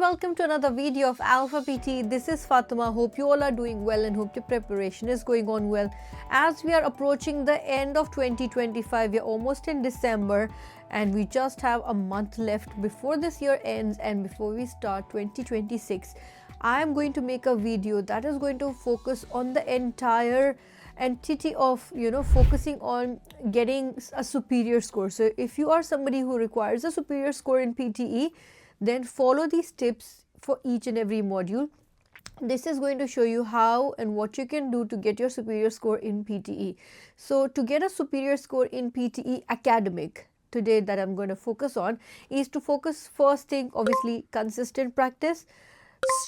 welcome to another video of Alpha PTE. This is Fatima. Hope you all are doing well and hope your preparation is going on well. As we are approaching the end of 2025, we are almost in December and we just have a month left before this year ends and before we start 2026. I am going to make a video that is going to focus on the entire entity of focusing on getting a superior score. So if you are somebody who requires a superior score in PTE, then follow these tips for each and every module. This is going to show you how and what you can do to get your superior score in PTE. So to get a superior score in PTE Academic today, that I'm going to focus on is to focus first thing, obviously consistent practice,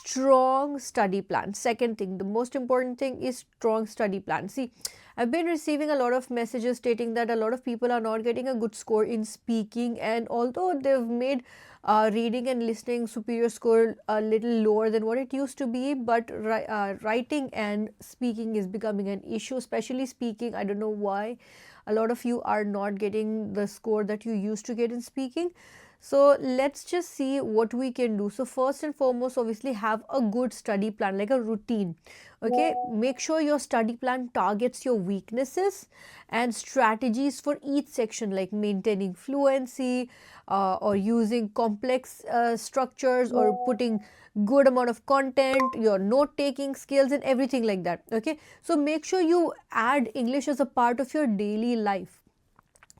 strong study plan. Second thing, the most important thing is strong study plan. See, I've been receiving a lot of messages stating that a lot of people are not getting a good score in speaking, and although they've made reading and listening superior score a little lower than what it used to be, but writing and speaking is becoming an issue, especially speaking. I don't know why a lot of you are not getting the score that you used to get in speaking. So let's just see what we can do. So first and foremost, obviously have a good study plan, like a routine. Okay, make sure your study plan targets your weaknesses and strategies for each section, like maintaining fluency or using complex structures or putting good amount of content, your note taking skills and everything like that. Okay, so make sure you add English as a part of your daily life,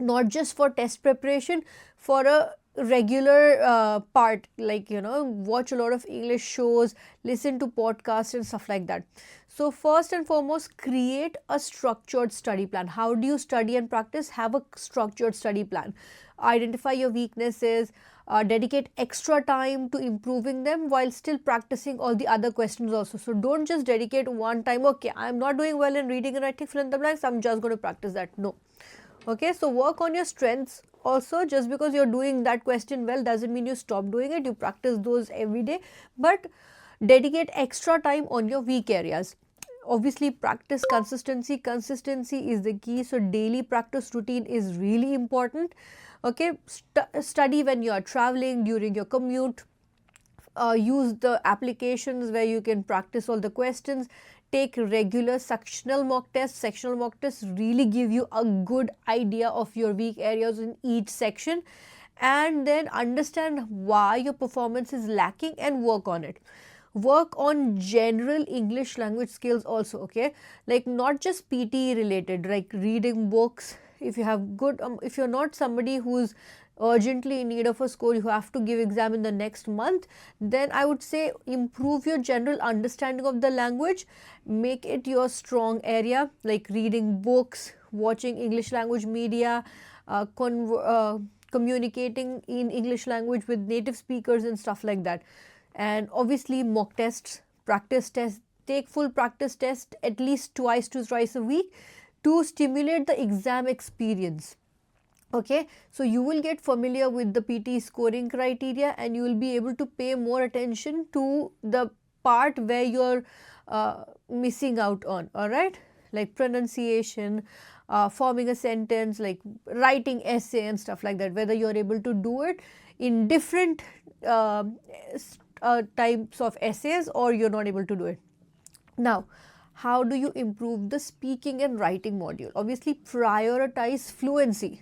not just for test preparation, for a regular part, like watch a lot of English shows, listen to podcasts and stuff like that. So first and foremost, create a structured study plan. How do you study and practice? Have a structured study plan. Identify your weaknesses, dedicate extra time to improving them while still practicing all the other questions also. So don't just dedicate one time, okay, I'm not doing well in reading and writing, fill in the blanks, I'm just going to practice that. No. Okay, so work on your strengths also. Just because you're doing that question well doesn't mean you stop doing it. You practice those every day, but dedicate extra time on your weak areas. Obviously, practice consistency. Consistency is the key. So daily practice routine is really important. Okay, study when you are traveling, during your commute. Use the applications where you can practice all the questions. Take regular sectional mock tests. Sectional mock tests really give you a good idea of your weak areas in each section, and then understand why your performance is lacking and work on it. Work on general English language skills also, okay, like not just PTE related, like reading books. If you have good if you're not somebody who's urgently in need of a score, you have to give exam in the next month, then I would say improve your general understanding of the language. Make it your strong area, like reading books, watching English language media, communicating in English language with native speakers and stuff like that. And obviously mock tests, practice tests. Take full practice test at least twice to thrice a week to stimulate the exam experience. Okay, so you will get familiar with the PTE scoring criteria and you will be able to pay more attention to the part where you're missing out on, all right, like pronunciation, forming a sentence, like writing essay and stuff like that, whether you're able to do it in different types of essays or you're not able to do it. Now, how do you improve the speaking and writing module? Obviously, prioritize fluency.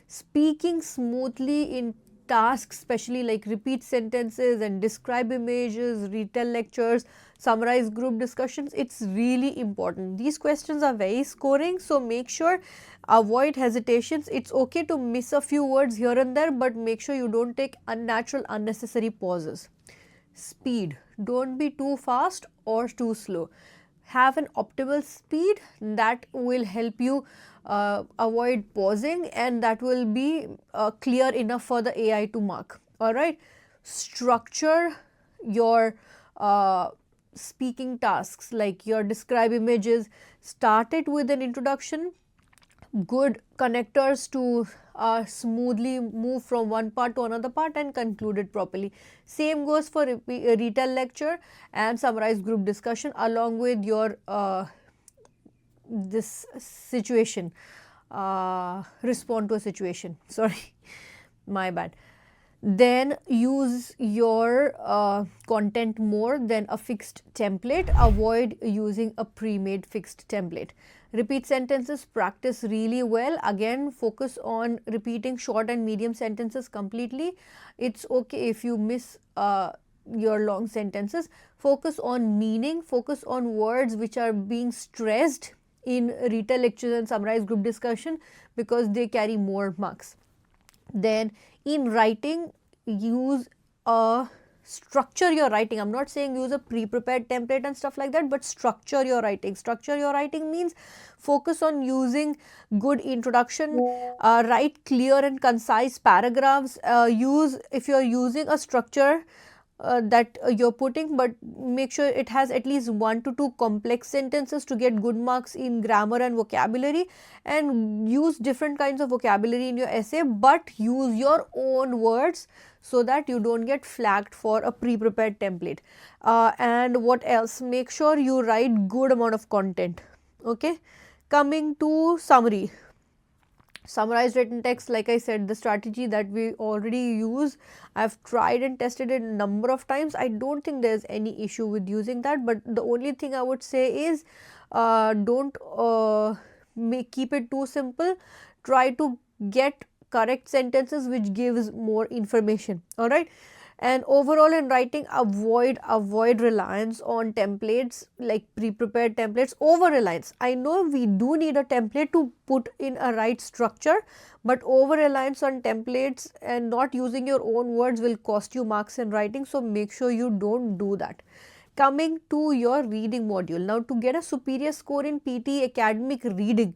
Speaking smoothly in tasks, especially like repeat sentences and describe images, retell lectures, summarize group discussions, it's really important. These questions are very scoring, so make sure avoid hesitations. It's okay to miss a few words here and there, but make sure you don't take unnatural, unnecessary pauses. Speed, don't be too fast or too slow. Have an optimal speed that will help you avoid pausing, and that will be clear enough for the AI to mark. All right, structure your speaking tasks, like your describe images. Start it with an introduction, good connectors to smoothly move from one part to another part and conclude it properly. Same goes for retell lecture and summarize group discussion along with your this situation, respond to a situation, sorry, my bad. Then use your content more than a fixed template. Avoid using a pre-made fixed template. Repeat sentences, practice really well. Again, focus on repeating short and medium sentences completely. It's okay if you miss your long sentences. Focus on meaning, focus on words which are being stressed in retail lectures and summarized group discussion, because they carry more marks. Then in writing, use a structure your writing. I'm not saying use a pre-prepared template and stuff like that, but structure your writing. Structure your writing means focus on using good introduction, write clear and concise paragraphs. Use, if you're using a structure that you're putting, but make sure it has at least 1 to 2 complex sentences to get good marks in grammar and vocabulary. And use different kinds of vocabulary in your essay, but use your own words so that you don't get flagged for a pre-prepared template. And what else? Make sure you write good amount of content. Okay, coming to summary. Summarized written text, like I said, the strategy that we already use, I've tried and tested it a number of times. I don't think there's any issue with using that, but the only thing I would say is don't keep it too simple. Try to get correct sentences which gives more information. All right. And overall in writing, avoid reliance on templates, like pre-prepared templates. Over reliance, I know we do need a template to put in a right structure, but over reliance on templates and not using your own words will cost you marks in writing, so make sure you don't do that. Coming to your reading module, now to get a superior score in PTE Academic reading,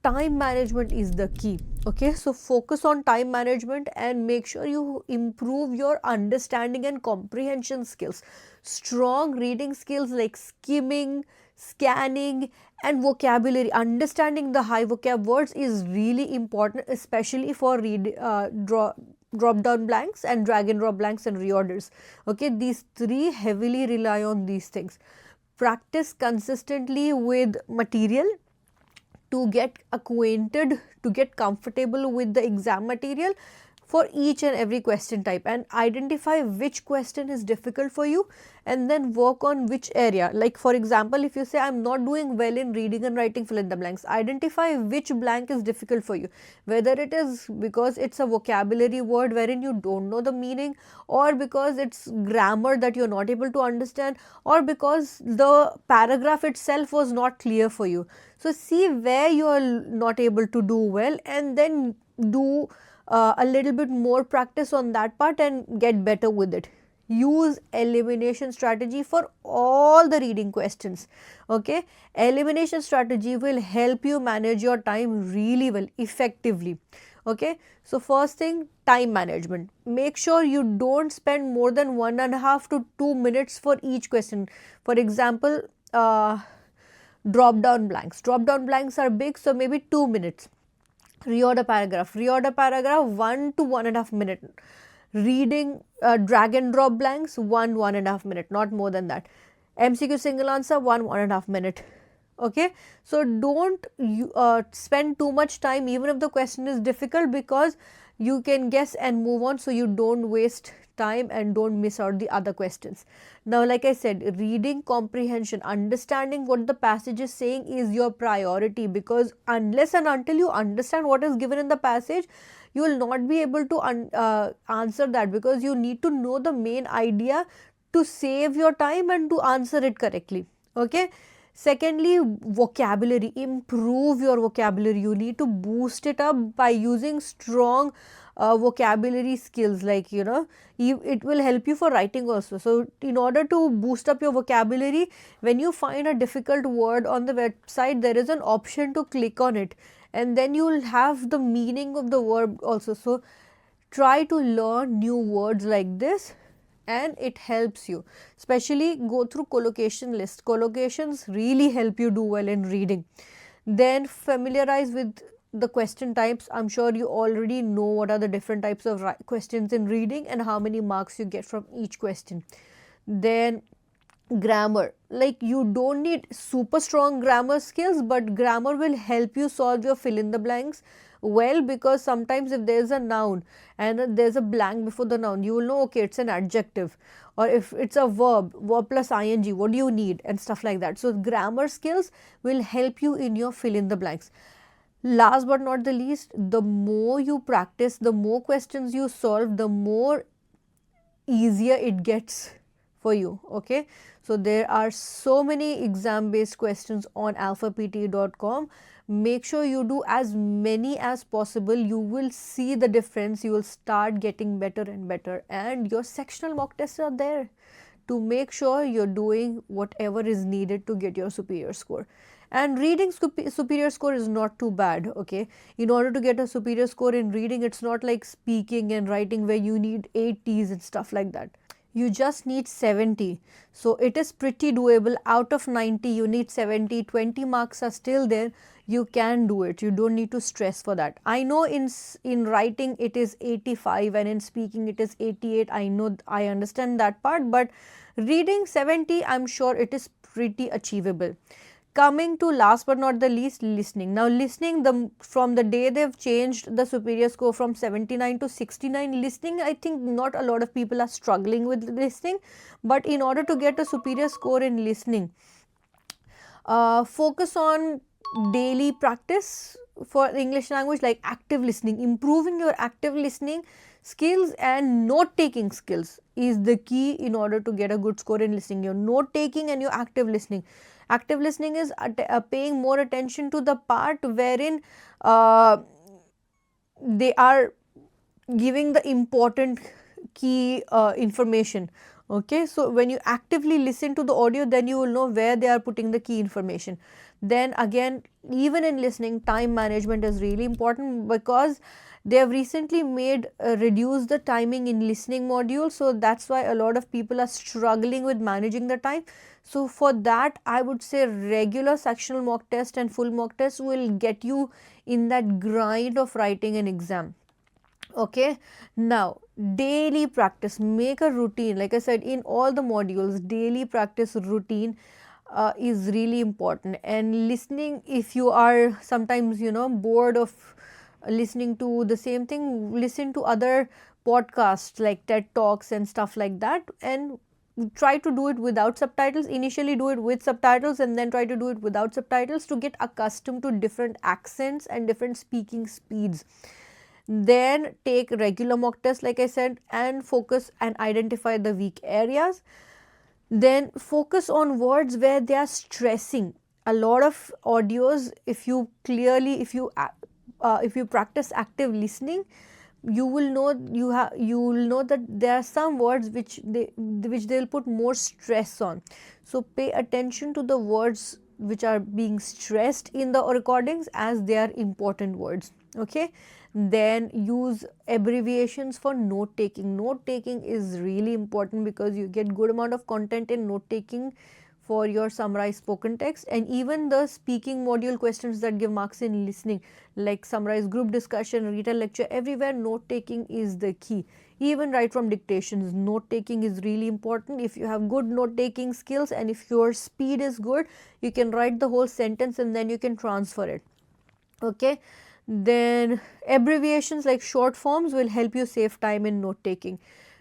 time management is the key. Okay, so focus on time management and make sure you improve your understanding and comprehension skills. Strong reading skills like skimming, scanning, and vocabulary, understanding the high vocab words is really important, especially for drop down blanks and drag and drop blanks and reorders. Okay, these three heavily rely on these things. Practice consistently with material to get acquainted, to get comfortable with the exam material for each and every question type, and identify which question is difficult for you and then work on which area. Like for example, if you say I'm not doing well in reading and writing fill in the blanks, identify which blank is difficult for you, whether it is because it's a vocabulary word wherein you don't know the meaning, or because it's grammar that you're not able to understand, or because the paragraph itself was not clear for you. So see where you are not able to do well, and then do a little bit more practice on that part and get better with it. Use elimination strategy for all the reading questions. Okay, elimination strategy will help you manage your time really well, effectively. Okay, so first thing, time management. Make sure you don't spend more than 1.5 to 2 minutes for each question. For example, drop down blanks. Drop down blanks are big, so maybe 2 minutes. Reorder paragraph. Reorder paragraph 1 to 1.5 minute. Reading drag and drop blanks 1.5 minute, not more than that. MCQ single answer 1.5 minute. Okay, so don't spend too much time even if the question is difficult, because you can guess and move on, so you don't waste time and don't miss out the other questions. Now, like I said, reading comprehension, understanding what the passage is saying is your priority, because unless and until you understand what is given in the passage, you will not be able to answer that, because you need to know the main idea to save your time and to answer it correctly. Okay. Secondly, vocabulary. Improve your vocabulary. You need to boost it up by using strong vocabulary skills, like it will help you for writing also. So in order to boost up your vocabulary, when you find a difficult word on the website, there is an option to click on it, and then you will have the meaning of the word also. So try to learn new words like this, and it helps you. Especially go through collocation list. Collocations really help you do well in reading. Then familiarize with the question types. I'm sure you already know what are the different types of questions in reading and how many marks you get from each question. Then grammar, like you don't need super strong grammar skills, but grammar will help you solve your fill in the blanks. well, because sometimes if there is a noun and there is a blank before the noun, you will know, okay, it's an adjective, or if it's a verb plus ing, what do you need, and stuff like that. So grammar skills will help you in your fill in the blanks. Last but not the least, the more you practice, the more questions you solve, the more easier it gets for you. Okay, so there are so many exam based questions on alphapte.com. Make sure you do as many as possible. You will see the difference. You will start getting better and better, and your sectional mock tests are there to make sure you're doing whatever is needed to get your superior score. And reading superior score is not too bad. Okay, in order to get a superior score in reading, it's not like speaking and writing where you need 80s and stuff like that. You just need 70, so it is pretty doable. Out of 90 you need 70, 20 marks are still there. You can do it, you don't need to stress for that. I know in writing it is 85 and in speaking it is 88. I know, I understand that part, but reading 70, I'm sure it is pretty achievable. Coming to last but not the least, listening. Now listening, from the day they've changed the superior score from 79 to 69, listening, I think not a lot of people are struggling with listening, but in order to get a superior score in listening, focus on daily practice for English language, like active listening. Improving your active listening skills and note taking skills is the key in order to get a good score in listening. Your note taking and your active listening. Active listening is paying more attention to the part wherein they are giving the important key information. Okay, so when you actively listen to the audio, then you will know where they are putting the key information. Then again, even in listening, time management is really important, because they have recently made reduce the timing in listening module. So that's why a lot of people are struggling with managing the time. So for that, I would say regular sectional mock test and full mock test will get you in that grind of writing an exam. Okay, now daily practice, make a routine. Like I said, in all the modules, daily practice routine is really important. And listening, if you are sometimes bored of listening to the same thing, listen to other podcasts like TED Talks and stuff like that, and try to do it without subtitles. Initially do it with subtitles and then try to do it without subtitles to get accustomed to different accents and different speaking speeds. Then take regular mock tests, like I said, and focus and identify the weak areas. Then focus on words where they are stressing. A lot of audios, if you practice active listening, you will know that there are some words which they'll put more stress on. So pay attention to the words which are being stressed in the recordings, as they are important words. Okay, then use abbreviations for note taking. Note taking is really important because you get good amount of content in note taking for your summarized spoken text. And even the speaking module questions that give marks in listening, like summarized group discussion, retell lecture, everywhere note taking is the key. Even right from dictations, note taking is really important. If you have good note taking skills and if your speed is good, you can write the whole sentence and then you can transfer it. Okay, then abbreviations like short forms will help you save time in note taking.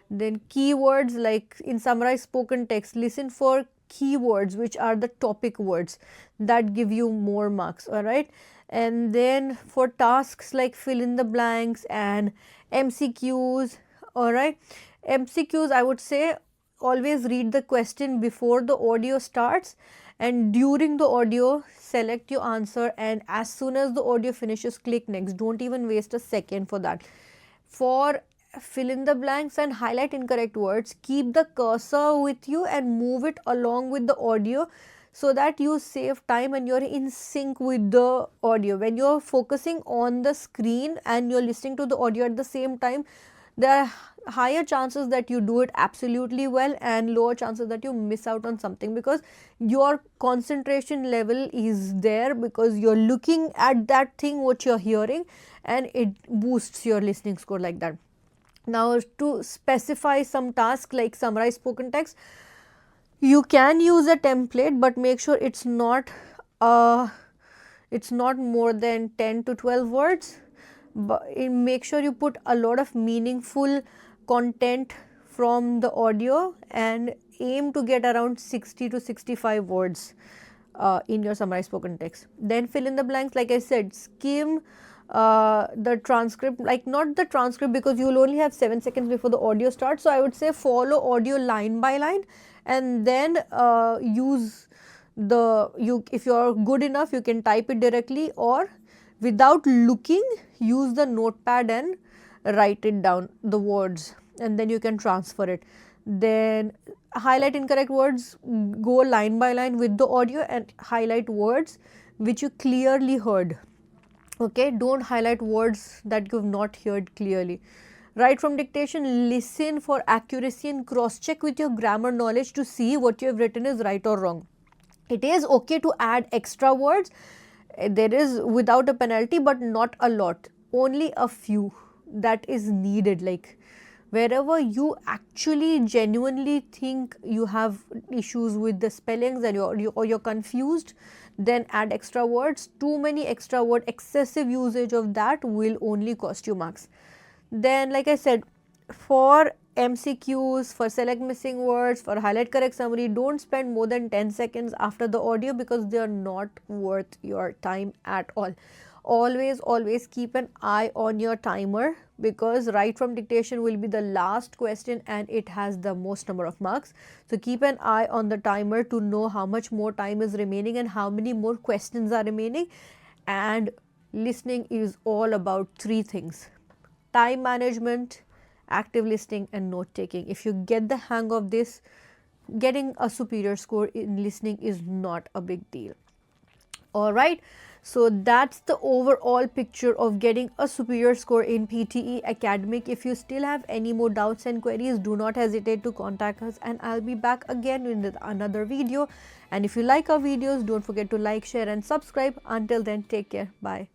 Then keywords, like in summarized spoken text, listen for keywords which are the topic words that give you more marks. All right, and then for tasks like fill in the blanks and MCQs. All right, MCQs, I would say always read the question before the audio starts, and during the audio select your answer, and as soon as the audio finishes, click next. Don't even waste a second for that. For fill in the blanks and highlight incorrect words, keep the cursor with you and move it along with the audio, so that you save time and you're in sync with the audio. When you're focusing on the screen and you're listening to the audio at the same time, there are higher chances that you do it absolutely well and lower chances that you miss out on something, because your concentration level is there, because you're looking at that thing what you're hearing, and it boosts your listening score like that. Now to specify some task like summarize spoken text, you can use a template, but make sure it's not more than 10 to 12 words. but make sure you put a lot of meaningful content from the audio and aim to get around 60 to 65 words in your summarized spoken text. Then fill in the blanks. Like I said, skim the transcript, like not the transcript because you will only have 7 seconds before the audio starts. So I would say follow audio line by line, and then use if you are good enough, you can type it directly, or without looking, use the notepad and write it down, the words, and then you can transfer it. Then highlight incorrect words, go line by line with the audio and highlight words which you clearly heard. Okay, don't highlight words that you have not heard clearly. Write from dictation, listen for accuracy and cross check with your grammar knowledge to see what you have written is right or wrong. It is okay to add extra words, there is without a penalty, but not a lot, only a few that is needed. Like wherever you actually genuinely think you have issues with the spellings and you're confused, then add extra words. Too many extra word, excessive usage of that will only cost you marks. Then like I said, for MCQs, for select missing words, for highlight correct summary, don't spend more than 10 seconds after the audio because they are not worth your time at all. Always keep an eye on your timer, because write from dictation will be the last question and it has the most number of marks. So keep an eye on the timer to know how much more time is remaining and how many more questions are remaining. And listening is all about 3 things: time management, active listening and note taking. If you get the hang of this, getting a superior score in listening is not a big deal. Alright, so that's the overall picture of getting a superior score in PTE Academic. If you still have any more doubts and queries, do not hesitate to contact us, and I'll be back again with another video. And if you like our videos, don't forget to like, share and subscribe. Until then, take care. Bye.